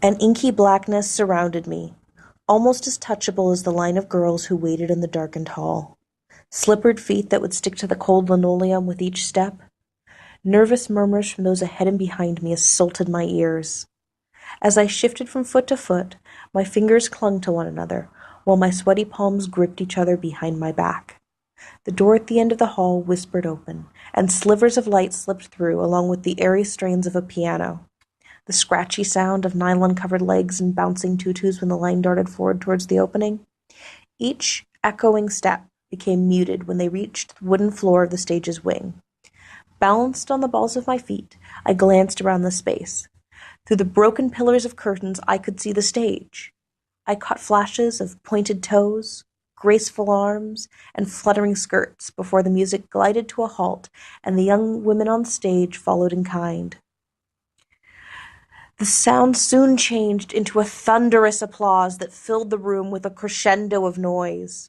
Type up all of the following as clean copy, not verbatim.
An inky blackness surrounded me, almost as touchable as the line of girls who waited in the darkened hall. Slippered feet that would stick to the cold linoleum with each step. Nervous murmurs from those ahead and behind me assaulted my ears. As I shifted from foot to foot, my fingers clung to one another, while my sweaty palms gripped each other behind my back. The door at the end of the hall whispered open, and slivers of light slipped through along with the airy strains of a piano. The scratchy sound of nylon-covered legs and bouncing tutus when the line darted forward towards the opening. Each echoing step became muted when they reached the wooden floor of the stage's wing. Balanced on the balls of my feet, I glanced around the space. Through the broken pillars of curtains, I could see the stage. I caught flashes of pointed toes, graceful arms, and fluttering skirts before the music glided to a halt and the young women on stage followed in kind. The sound soon changed into a thunderous applause that filled the room with a crescendo of noise.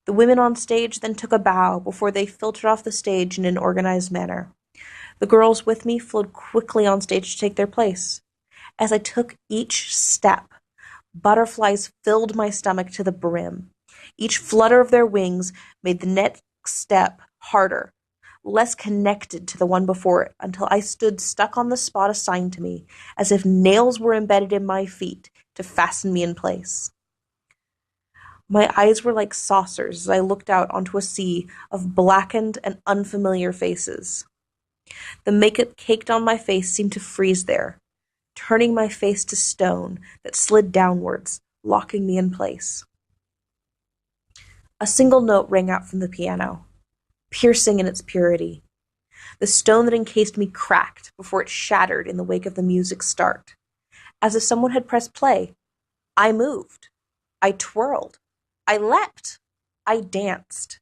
The women on stage then took a bow before they filtered off the stage in an organized manner. The girls with me flowed quickly on stage to take their place. As I took each step, butterflies filled my stomach to the brim. Each flutter of their wings made the next step harder, less connected to the one before it, until I stood stuck on the spot assigned to me, as if nails were embedded in my feet to fasten me in place. My eyes were like saucers as I looked out onto a sea of blackened and unfamiliar faces. The makeup caked on my face seemed to freeze there, turning my face to stone that slid downwards, locking me in place. A single note rang out from the piano, piercing in its purity. The stone that encased me cracked before it shattered in the wake of the music's start. As if someone had pressed play, I moved. I twirled. I leapt. I danced.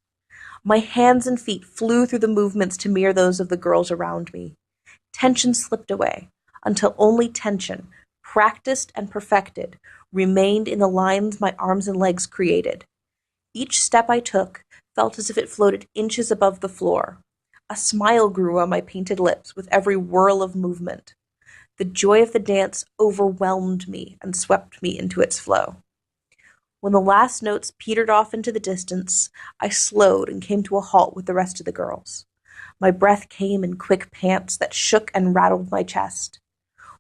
My hands and feet flew through the movements to mirror those of the girls around me. Tension slipped away, until only tension, practiced and perfected, remained in the lines my arms and legs created. Each step I took felt as if it floated inches above the floor. A smile grew on my painted lips with every whirl of movement. The joy of the dance overwhelmed me and swept me into its flow. When the last notes petered off into the distance, I slowed and came to a halt with the rest of the girls. My breath came in quick pants that shook and rattled my chest.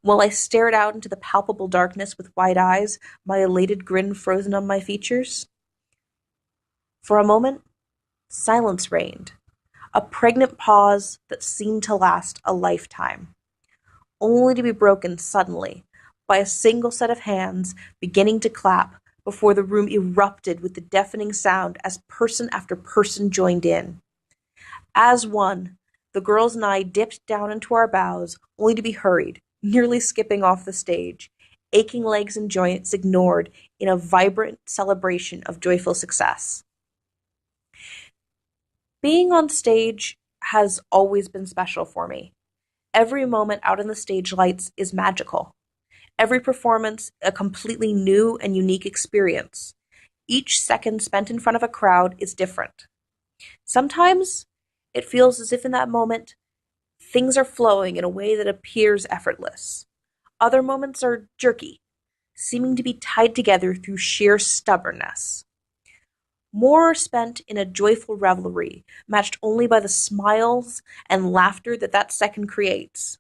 While I stared out into the palpable darkness with wide eyes, my elated grin frozen on my features. For a moment, silence reigned, a pregnant pause that seemed to last a lifetime, only to be broken suddenly by a single set of hands beginning to clap before the room erupted with the deafening sound as person after person joined in. As one, the girls and I dipped down into our bows, only to be hurried, nearly skipping off the stage, aching legs and joints ignored in a vibrant celebration of joyful success. Being on stage has always been special for me. Every moment out in the stage lights is magical. Every performance a completely new and unique experience. Each second spent in front of a crowd is different. Sometimes it feels as if in that moment things are flowing in a way that appears effortless. Other moments are jerky, seeming to be tied together through sheer stubbornness. More are spent in a joyful revelry, matched only by the smiles and laughter that second creates.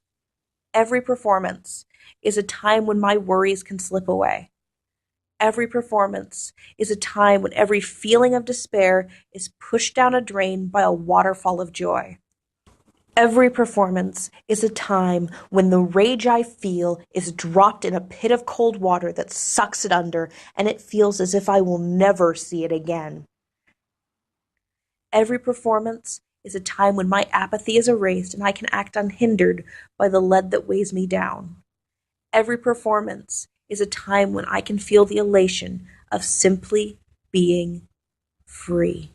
Every performance is a time when my worries can slip away. Every performance is a time when every feeling of despair is pushed down a drain by a waterfall of joy. Every performance is a time when the rage I feel is dropped in a pit of cold water that sucks it under, and it feels as if I will never see it again. Every performance is a time when my apathy is erased and I can act unhindered by the lead that weighs me down. Every performance is a time when I can feel the elation of simply being free.